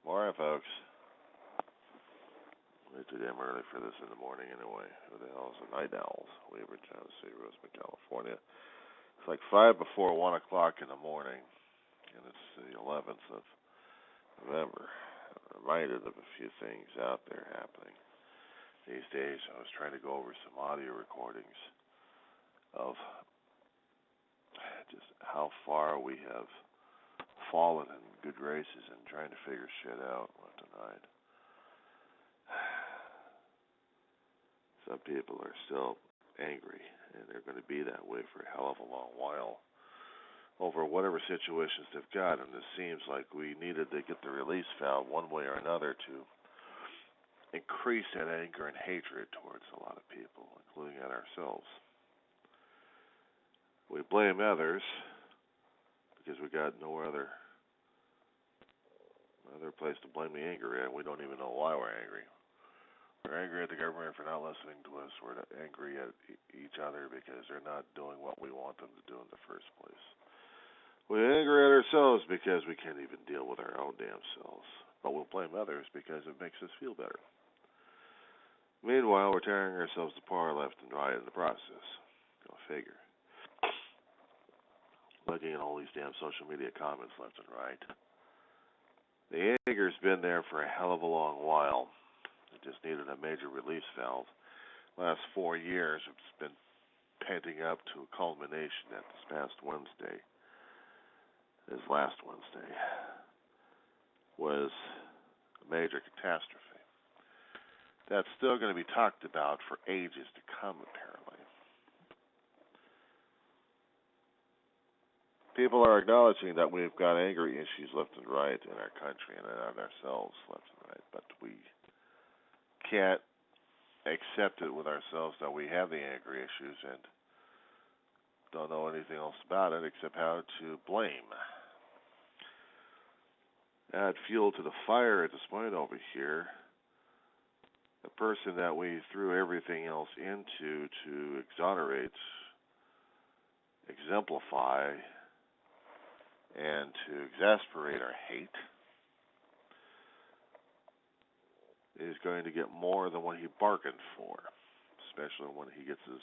Morning, folks. Way too damn early for this in the morning anyway. Who the hell is the Night Owls? Weaver, Tennessee, Roseman, California. It's like 5 before 1 o'clock in the morning, and it's the 11th of November. I'm reminded of a few things out there happening these days. I was trying to go over some audio recordings of just how far we have fallen in good graces and trying to figure shit out left and right. Some people are still angry, and they're going to be that way for a hell of a long while over whatever situations they've got. And it seems like we needed to get the release valve one way or another to increase that anger and hatred towards a lot of people, including at ourselves. We blame others because we got no other place to blame the anger at. We don't even know why we're angry. We're angry at the government for not listening to us. We're angry at each other because they're not doing what we want them to do in the first place. We're angry at ourselves because we can't even deal with our own damn selves. But we'll blame others because it makes us feel better. Meanwhile, we're tearing ourselves apart left and right in the process. Go figure. Looking at all these damn social media comments left and right. The anger's been there for a hell of a long while. It just needed a major release valve. Last 4 years, it's been panting up to a culmination at this past Wednesday. This last Wednesday was a major catastrophe. That's still going to be talked about for ages to come, apparently. People are acknowledging that we've got angry issues left and right in our country and in ourselves left and right, but we can't accept it with ourselves that we have the angry issues and don't know anything else about it except how to blame. Add fuel to the fire at this point over here. The person that we threw everything else into to exonerate, exemplify, and to exasperate our hate is going to get more than what he bargained for, especially when he gets his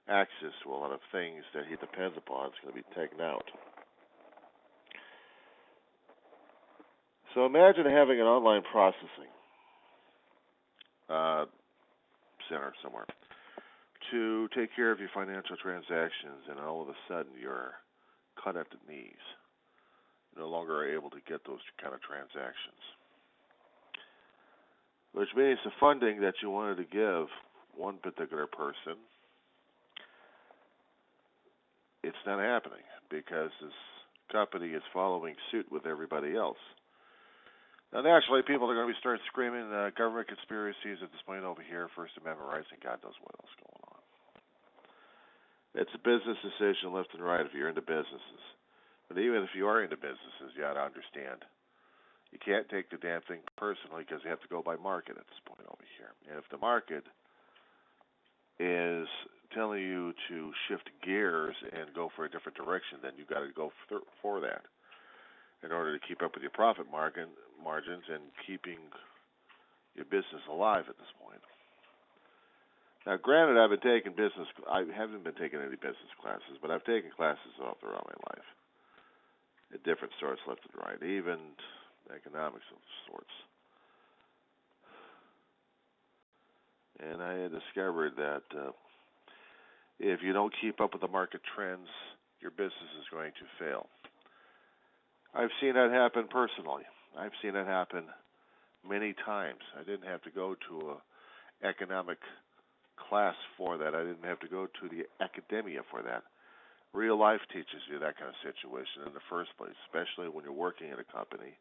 access to a lot of things that he depends upon. It's going to be taken out. So imagine having an online processing center somewhere to take care of your financial transactions, and all of a sudden you're cut at the knees. No longer are able to get those kind of transactions. Which means the funding that you wanted to give one particular person, it's not happening because this company is following suit with everybody else. Now, naturally, people are going to be starting screaming government conspiracies at this point over here, First Amendment rights, and God knows what else going on. It's a business decision left and right if you're into businesses. But even if you are into businesses, you got to understand, you can't take the damn thing personally because you have to go by market at this point over here. And if the market is telling you to shift gears and go for a different direction, then you've got to go for that in order to keep up with your profit margins and keeping your business alive at this point. Now, granted, I haven't been taking any business classes, but I've taken classes all throughout my life at different sorts left and right, even economics of sorts. And I had discovered that if you don't keep up with the market trends, your business is going to fail. I've seen that happen personally. I've seen it happen many times. I didn't have to go to an economic class for that. I didn't have to go to the academia for that. Real life teaches you that kind of situation in the first place, especially when you're working at a company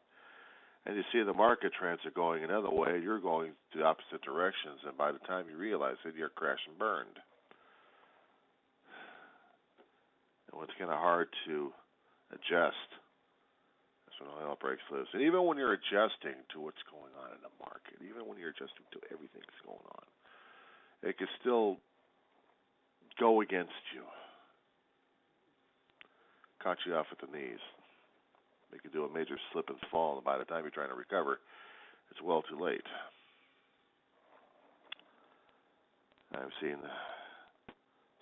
and you see the market trends are going another way, you're going the opposite directions, and by the time you realize it, you're crash and burned. And it's kind of hard to adjust. That's when all hell breaks loose. And even when you're adjusting to what's going on in the market, even when you're adjusting to everything that's going on, it can still go against you. Caught you off at the knees. They could do a major slip and fall, and by the time you're trying to recover, it's well too late. I've seen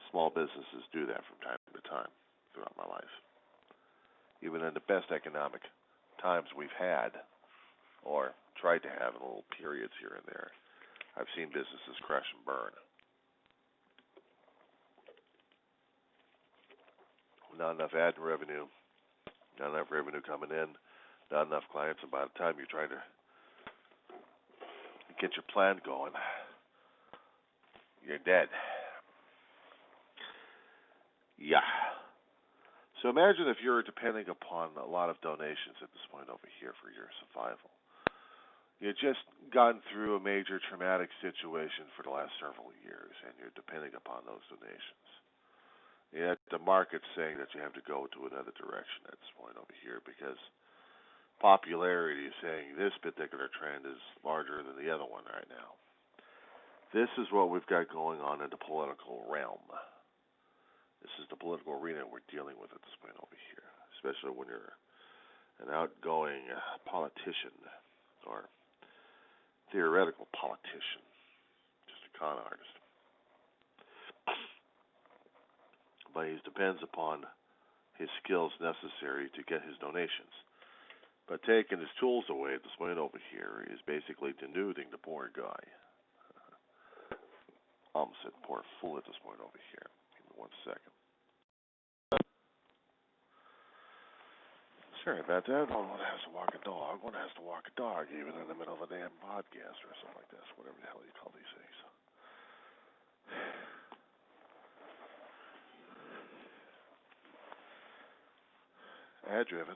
small businesses do that from time to time throughout my life. Even in the best economic times we've had, or tried to have in little periods here and there, I've seen businesses crash and burn. Not enough ad revenue, not enough revenue coming in, not enough clients, and by the time you're trying to get your plan going, you're dead. Yeah. So imagine if you're depending upon a lot of donations at this point over here for your survival. You've just gone through a major traumatic situation for the last several years, and you're depending upon those donations. Yet the market's saying that you have to go to another direction at this point over here because popularity is saying this particular trend is larger than the other one right now. This is what we've got going on in the political realm. This is the political arena we're dealing with at this point over here, especially when you're an outgoing politician or theoretical politician, just a con artist. But he depends upon his skills necessary to get his donations. But taking his tools away at this point over here is basically denuding the poor guy. Almost said poor fool at this point over here. Give me 1 second. Sorry about that. One has to walk a dog. One has to walk a dog even in the middle of a damn podcast or something like this, whatever the hell you call these things. Ad-driven,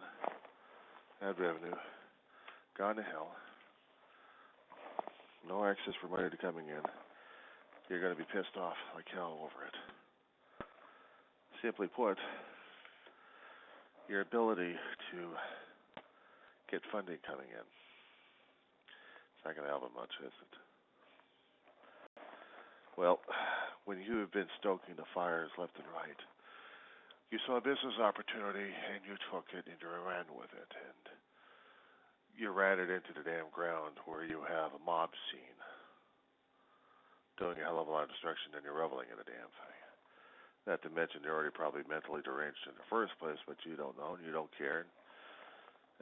ad revenue, gone to hell. No access for money to coming in. You're going to be pissed off like hell over it. Simply put, your ability to get funding coming in, it's not going to help it much, is it? Well, when you have been stoking the fires left and right, you saw a business opportunity and you took it and you ran with it, and you ran it into the damn ground where you have a mob scene doing a hell of a lot of destruction and you're reveling in the damn thing. Not to mention you're already probably mentally deranged in the first place, but you don't know and you don't care,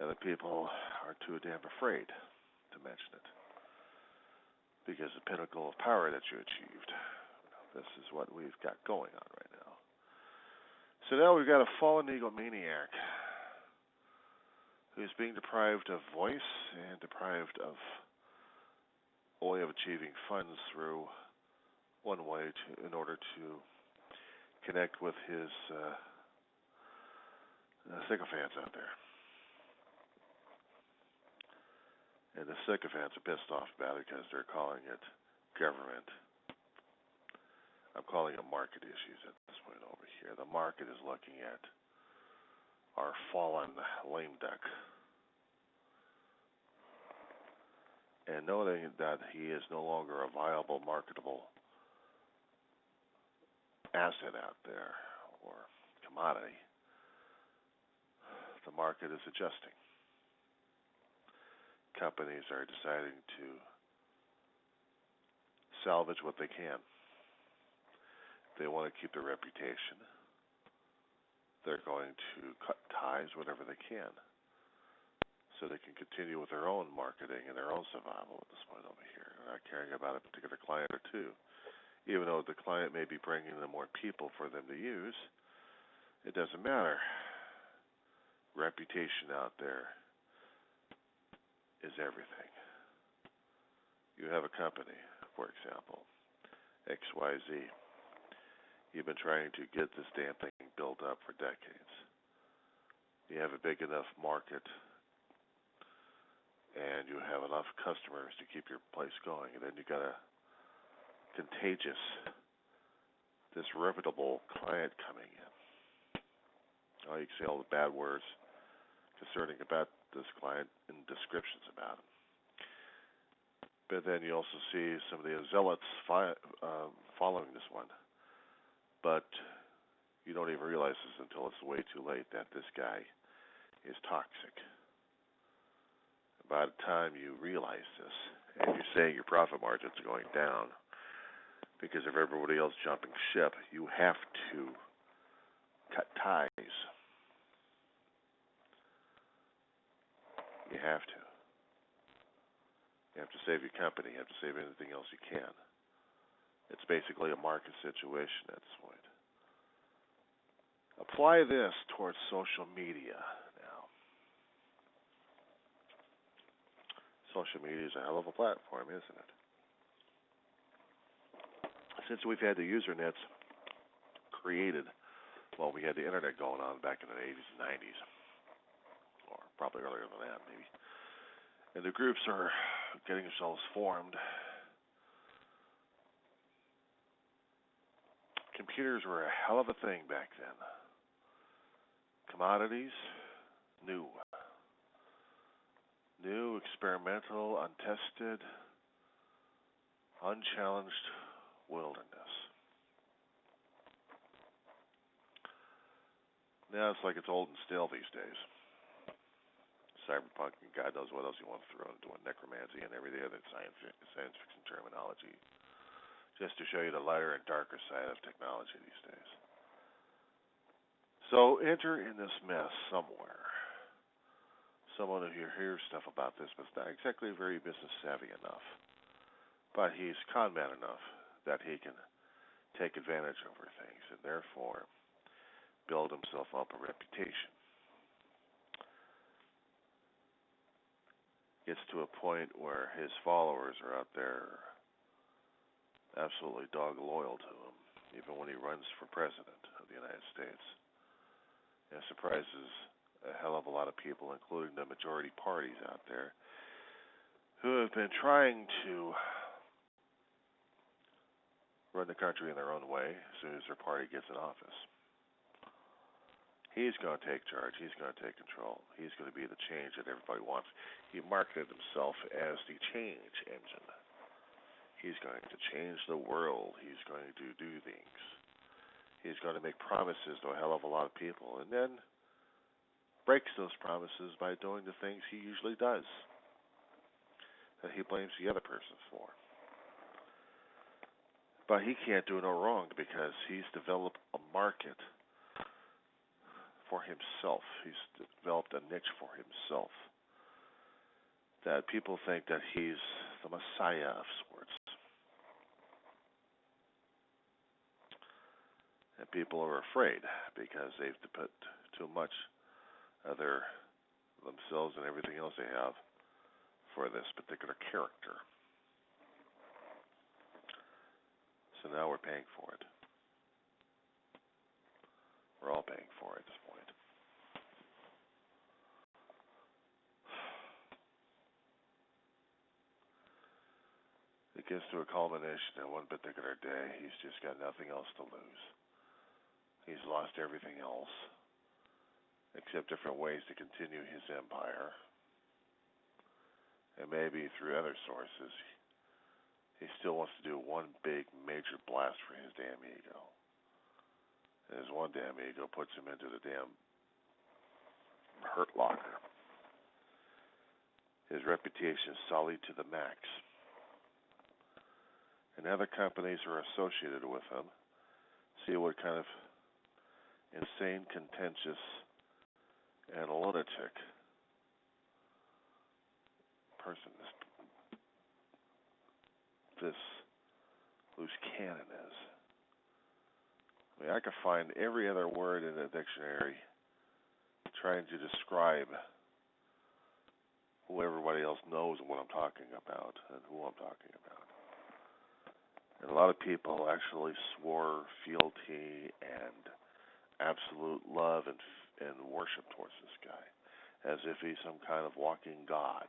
and the people are too damn afraid to mention it because the pinnacle of power that you achieved. This is what we've got going on right now. So now we've got a fallen egomaniac who's being deprived of voice and deprived of a way of achieving funds through one way in order to connect with his sycophants out there. And the sycophants are pissed off about it because they're calling it government. I'm calling it market issues at this point over here. The market is looking at our fallen lame duck and noting that he is no longer a viable, marketable asset out there or commodity. The market is adjusting. Companies are deciding to salvage what they can. They want to keep their reputation. They're going to cut ties whatever they can so they can continue with their own marketing and their own survival at this point over here. They're not caring about a particular client or two. Even though the client may be bringing them more people for them to use, it doesn't matter. Reputation out there is everything. You have a company, for example, XYZ. You've been trying to get this damn thing built up for decades. You have a big enough market, and you have enough customers to keep your place going, and then you got a contagious, disreputable client coming in. Oh, you can say all the bad words concerning about this client and descriptions about him. But then you also see some of the zealots following this one. But you don't even realize this until it's way too late that this guy is toxic. By the time you realize this, and you're saying your profit margins are going down because of everybody else jumping ship, you have to cut ties. You have to. You have to save your company. You have to save anything else you can. It's basically a market situation at this point. Apply this towards social media now. Social media is a hell of a platform, isn't it? Since we've had the Usernets created, well, we had the internet going on back in the 80s and 90s, or probably earlier than that, maybe. And the groups are getting themselves formed. Computers were a hell of a thing back then. Commodities, new, experimental, untested, unchallenged wilderness. Now it's like it's old and stale these days. Cyberpunk and God knows what else you want to throw into it, necromancy and every other science fiction terminology, just to show you the lighter and darker side of technology these days. So enter in this mess somewhere. Someone who hears stuff about this, but is not exactly very business savvy enough. But he's con man enough that he can take advantage over things and therefore build himself up a reputation. Gets to a point where his followers are out there absolutely dog loyal to him, even when he runs for president of the United States. It surprises a hell of a lot of people, including the majority parties out there, who have been trying to run the country in their own way as soon as their party gets in office. He's going to take charge. He's going to take control. He's going to be the change that everybody wants. He marketed himself as the change engine. He's going to change the world. He's going to do things. He's going to make promises to a hell of a lot of people and then breaks those promises by doing the things he usually does that he blames the other person for. But he can't do no wrong because he's developed a market for himself. He's developed a niche for himself that people think that he's the Messiah of sorts. And people are afraid because they've put too much of themselves and everything else they have for this particular character. So now we're paying for it. We're all paying for it at this point. It gets to a culmination in one particular day. He's just got nothing else to lose. He's lost everything else, except different ways to continue his empire. And maybe through other sources, he still wants to do one big major blast for his damn ego. And his one damn ego puts him into the damn hurt locker. His reputation is sullied to the max. And other companies are associated with him. See what kind of insane, contentious, and lunatic person this loose cannon is. I mean, I could find every other word in the dictionary trying to describe who everybody else knows what I'm talking about and who I'm talking about. And a lot of people actually swore fealty and absolute love and worship towards this guy, as if he's some kind of walking god.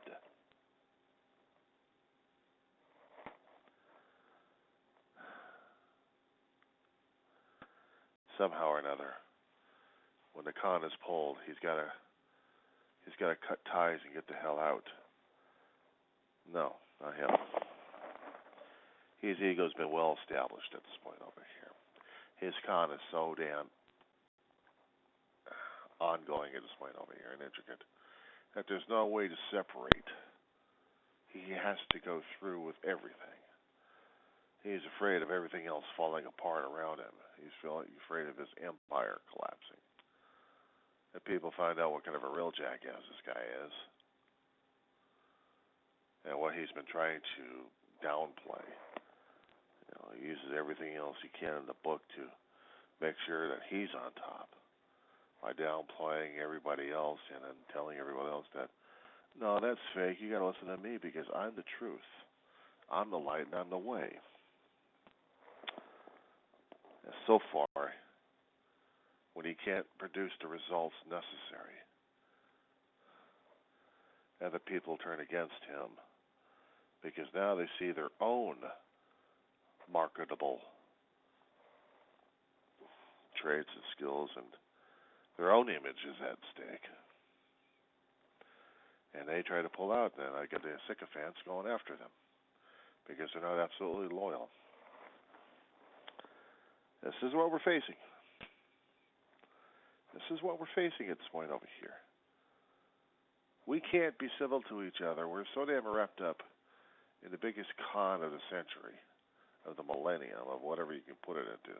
Somehow or another, when the con is pulled, he's got to cut ties and get the hell out. No, not him. His ego's been well established at this point over here. His con is so damn ongoing at this point over here and intricate that there's no way to separate. He has to go through with everything. He's afraid of everything else falling apart around him. He's afraid of his empire collapsing. And people find out what kind of a real jackass this guy is and what he's been trying to downplay. He uses everything else he can in the book to make sure that he's on top by downplaying everybody else and then telling everybody else that, no, that's fake. You got to listen to me because I'm the truth. I'm the light and I'm the way. And so far, when he can't produce the results necessary, and the people turn against him because now they see their own marketable traits and skills and their own image is at stake. And they try to pull out, then I get the sycophants going after them because they're not absolutely loyal. This is what we're facing. This is what we're facing at this point over here. We can't be civil to each other. We're so damn wrapped up in the biggest con of the century, of the millennium, of whatever you can put it into,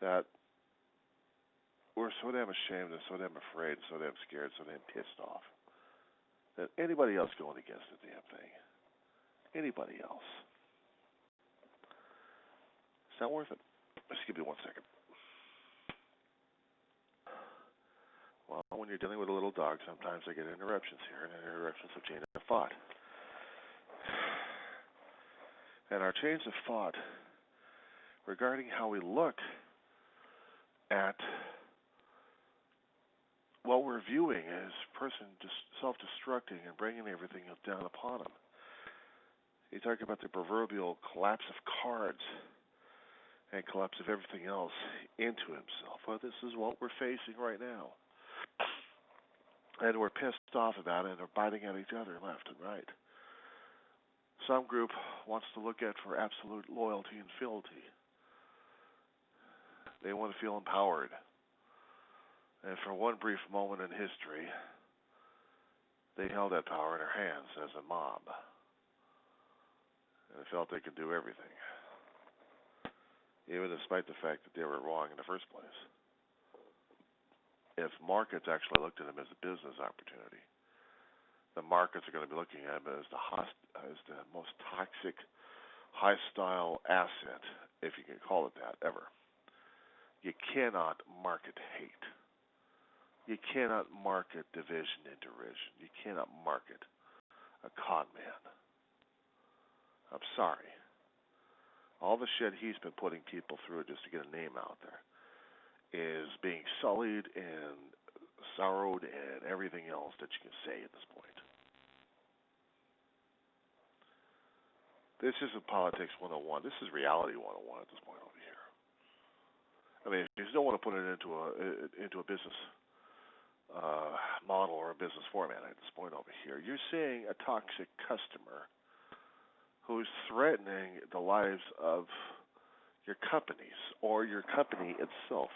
that we're so damn ashamed and so damn afraid, so damn scared, so damn pissed off that anybody else going against the damn thing, anybody else, it's not worth it. Just give me 1 second. Well, when you're dealing with a little dog, sometimes I get interruptions here, and interruptions of chain of thought. And our chains of thought regarding how we look at what we're viewing as person just self-destructing and bringing everything down upon him. You talk about the proverbial collapse of cards and collapse of everything else into himself. Well, this is what we're facing right now. And we're pissed off about it and are biting at each other left and right. Some group wants to look at for absolute loyalty and fealty. They want to feel empowered. And for one brief moment in history, they held that power in their hands as a mob. And they felt they could do everything, even despite the fact that they were wrong in the first place. If markets actually looked at them as a business opportunity, the markets are going to be looking at them as the most toxic, hostile asset, if you can call it that, ever. You cannot market hate. You cannot market division and derision. You cannot market a con man. I'm sorry. All the shit he's been putting people through just to get a name out there is being sullied and sorrowed and everything else that you can say at this point. This isn't politics 101. This is reality 101 at this point over here. I mean, if you don't want to put it into a business model or a business format at this point over here, you're seeing a toxic customer who's threatening the lives of your companies or your company itself,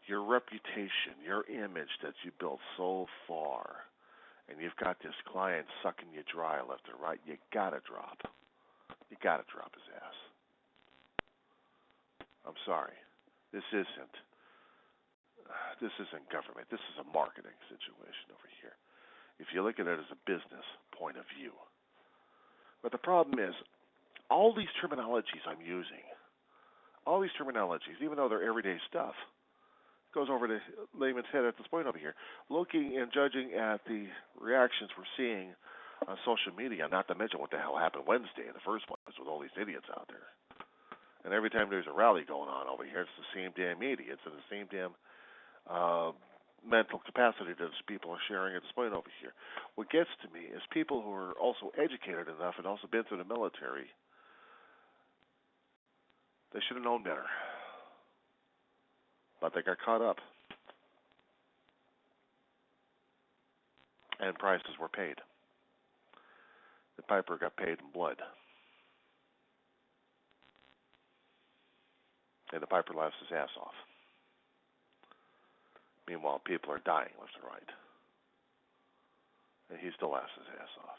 your reputation, your image that you built so far, and you've got this client sucking you dry left and right. You gotta drop. You gotta drop his ass. I'm sorry. This isn't government. This is a marketing situation over here. If you look at it as a business point of view. But the problem is, all these terminologies I'm using, even though they're everyday stuff, goes over to layman's head at this point over here. Looking and judging at the reactions we're seeing on social media, not to mention what the hell happened Wednesday in the first place with all these idiots out there. And every time there's a rally going on over here, it's the same damn idiots and the same damn mental capacity that people are sharing at this point over here. What gets to me is people who are also educated enough and also been through the military. They should have known better. But they got caught up. And prices were paid. The piper got paid in blood. And the piper laughs his ass off. Meanwhile, people are dying left and right. And he still laughs his ass off.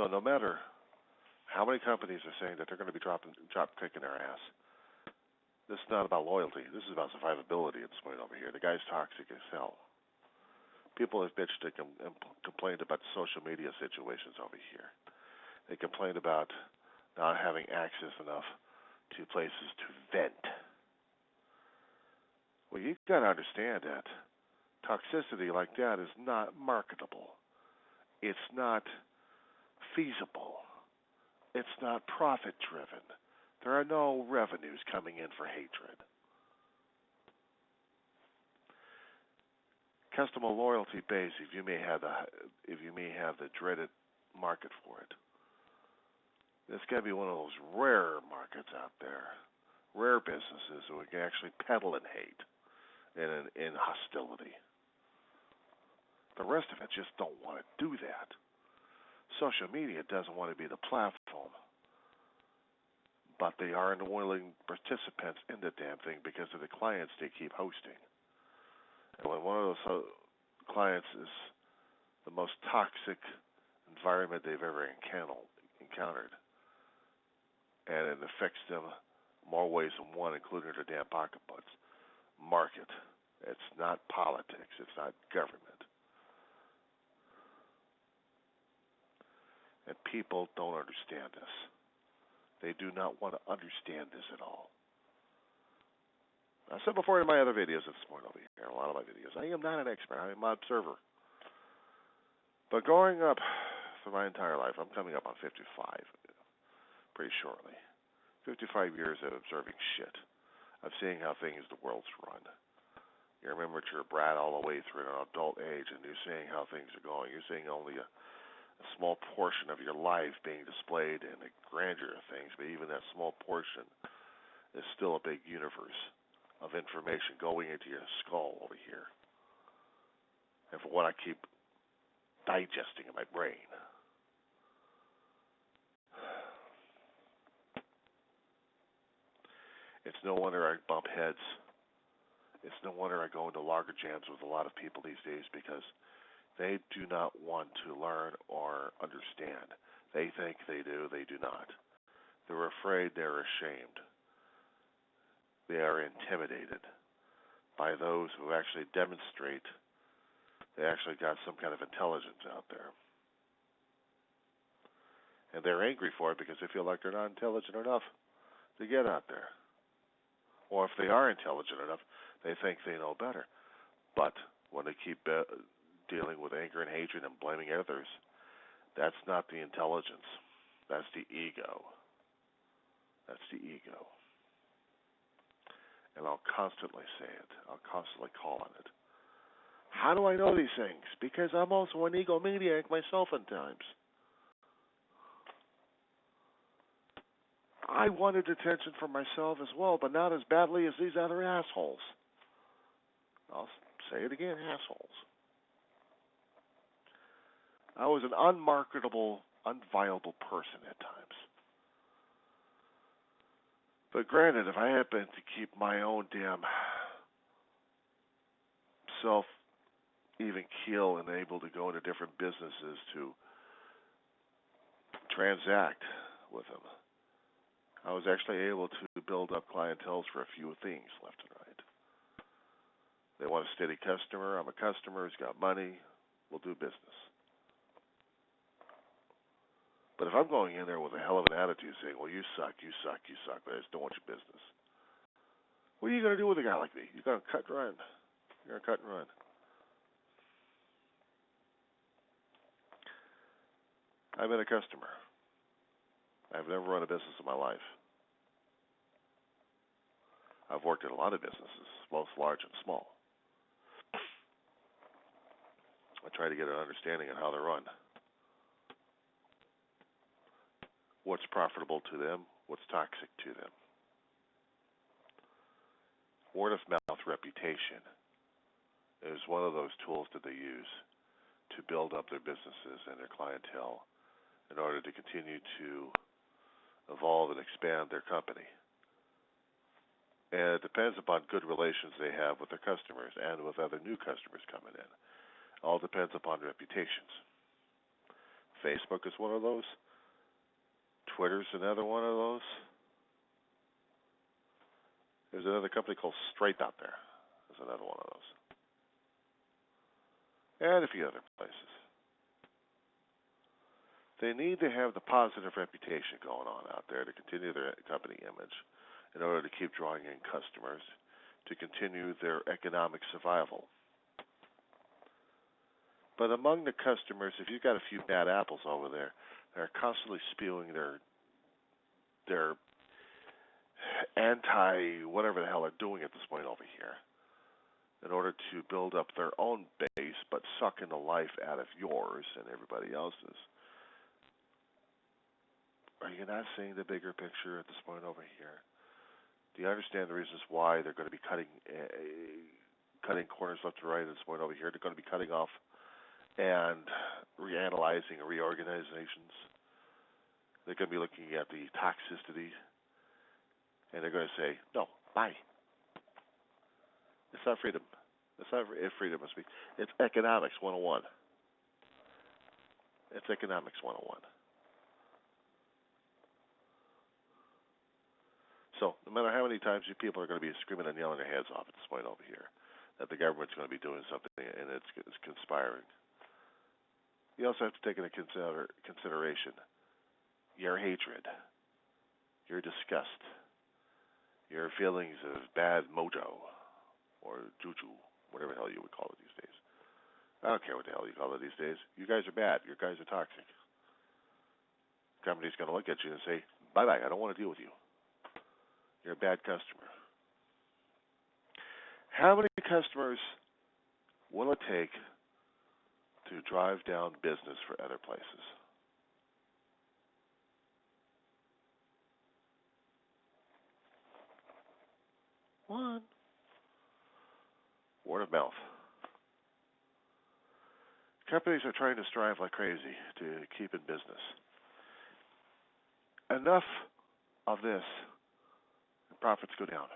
So no matter how many companies are saying that they're going to be drop kicking their ass, this is not about loyalty. This is about survivability at this point over here. The guy's toxic as hell. People have bitched and complained about social media situations over here. They complained about not having access enough to places to vent. Well, you've got to understand that toxicity like that is not marketable. It's not feasible. It's not profit driven. There are no revenues coming in for hatred. Customer loyalty base, if you may have the dreaded market for it. It's got to be one of those rare markets out there, rare businesses who can actually peddle in hate and in hostility. The rest of it just don't want to do that. Social media doesn't want to be the platform, but they are unwilling participants in the damn thing because of the clients they keep hosting. And when one of those clients is the most toxic environment they've ever encountered, and it affects them more ways than one, including their damn pocketbooks, market. It's not politics. It's not government. And people don't understand this. They do not want to understand this at all. I said before in my other videos at this point over here, a lot of my videos, I am not an expert. I am an observer. But growing up for my entire life, I'm coming up on 55 pretty shortly. 55 years of observing shit, of seeing how the world's run. You remember you're a brat all the way through an adult age, and you're seeing how things are going. You're seeing only a small portion of your life being displayed in the grandeur of things, but even that small portion is still a big universe of information going into your skull over here. And for what I keep digesting in my brain. It's no wonder I bump heads. It's no wonder I go into logger jams with a lot of people these days because they do not want to learn or understand. They think they do. They do not. They're afraid. They're ashamed. They are intimidated by those who actually demonstrate they actually got some kind of intelligence out there. And they're angry for it because they feel like they're not intelligent enough to get out there. Or if they are intelligent enough, they think they know better. But when they keep dealing with anger and hatred and blaming others, that's not the intelligence. That's the ego. That's the ego. And I'll constantly say it. I'll constantly call on it. How do I know these things? Because I'm also an egomaniac myself at times. I wanted attention for myself as well, but not as badly as these other assholes. I'll say it again, assholes. I was an unmarketable, unviable person at times. But granted, if I happen to keep my own damn self even keel and able to go into different businesses to transact with them, I was actually able to build up clienteles for a few things left and right. They want a steady customer. I'm a customer who's got money. We'll do business. But if I'm going in there with a hell of an attitude saying, well, you suck, but I just don't want your business, what are you going to do with a guy like me? You're going to cut and run. You're going to cut and run. I've been a customer. I've never run a business in my life. I've worked at a lot of businesses, both large and small. I try to get an understanding of how they're run. What's profitable to them, what's toxic to them. Word of mouth reputation is one of those tools that they use to build up their businesses and their clientele in order to continue to evolve and expand their company. And it depends upon good relations they have with their customers and with other new customers coming in. All depends upon reputations. Facebook is one of those. Twitter's another one of those. There's another company called Stripe out there. There's another one of those. And a few other places. They need to have the positive reputation going on out there to continue their company image in order to keep drawing in customers to continue their economic survival. But among the customers, if you've got a few bad apples over there, they're constantly spewing their anti whatever the hell they're doing at this point over here in order to build up their own base but sucking the life out of yours and everybody else's. Are you not seeing the bigger picture at this point over here? Do you understand the reasons why they're going to be cutting corners left to right at this point over here? They're going to be cutting off and reanalyzing and reorganizations. They're going to be looking at the toxicity, and they're going to say, no, bye. It's not freedom. It's not freedom of speech. It's economics 101. It's economics 101. So no matter how many times you people are going to be screaming and yelling their heads off at this point over here that the government's going to be doing something and it's conspiring, you also have to take into consideration your hatred, your disgust, your feelings of bad mojo or juju, whatever the hell you would call it these days. I don't care what the hell you call it these days. You guys are bad. You guys are toxic. The company's going to look at you and say, bye-bye, I don't want to deal with you. You're a bad customer. How many customers will it take to drive down business for other places? One. Word of mouth. Companies are trying to strive like crazy to keep in business. Enough of this. Profits go down.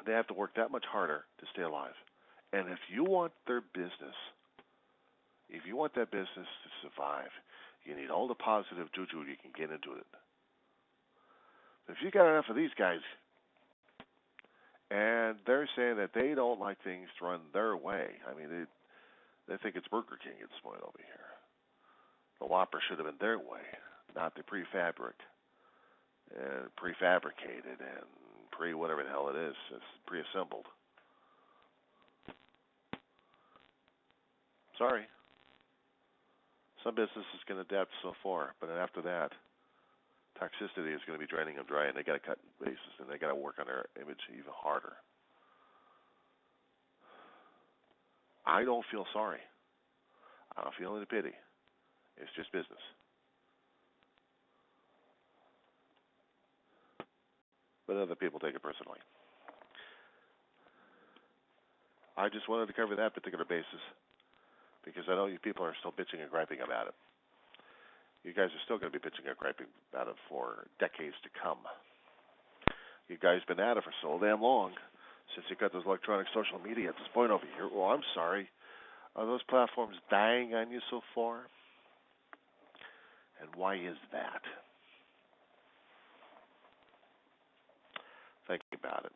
They have to work that much harder to stay alive. And if you want their business, if you want that business to survive, you need all the positive juju you can get into it. If you got enough of these guys, and they're saying that they don't like things to run their way, I mean, they think it's Burger King at this point over here. The Whopper should have been their way, not the prefabricated and whatever the hell it is. It's pre-assembled. Sorry. Some businesses can adapt so far, but after that, toxicity is going to be draining them dry, and they got to cut bases, and they got to work on their image even harder. I don't feel sorry. I don't feel any pity. It's just business. But other people take it personally. I just wanted to cover that particular basis because I know you people are still bitching and griping about it. You guys are still going to be bitching and griping about it for decades to come. You guys been at it for so damn long since you got those electronic social media at this point over here. Well, I'm sorry. Are those platforms dying on you so far? And why is that? Think about it.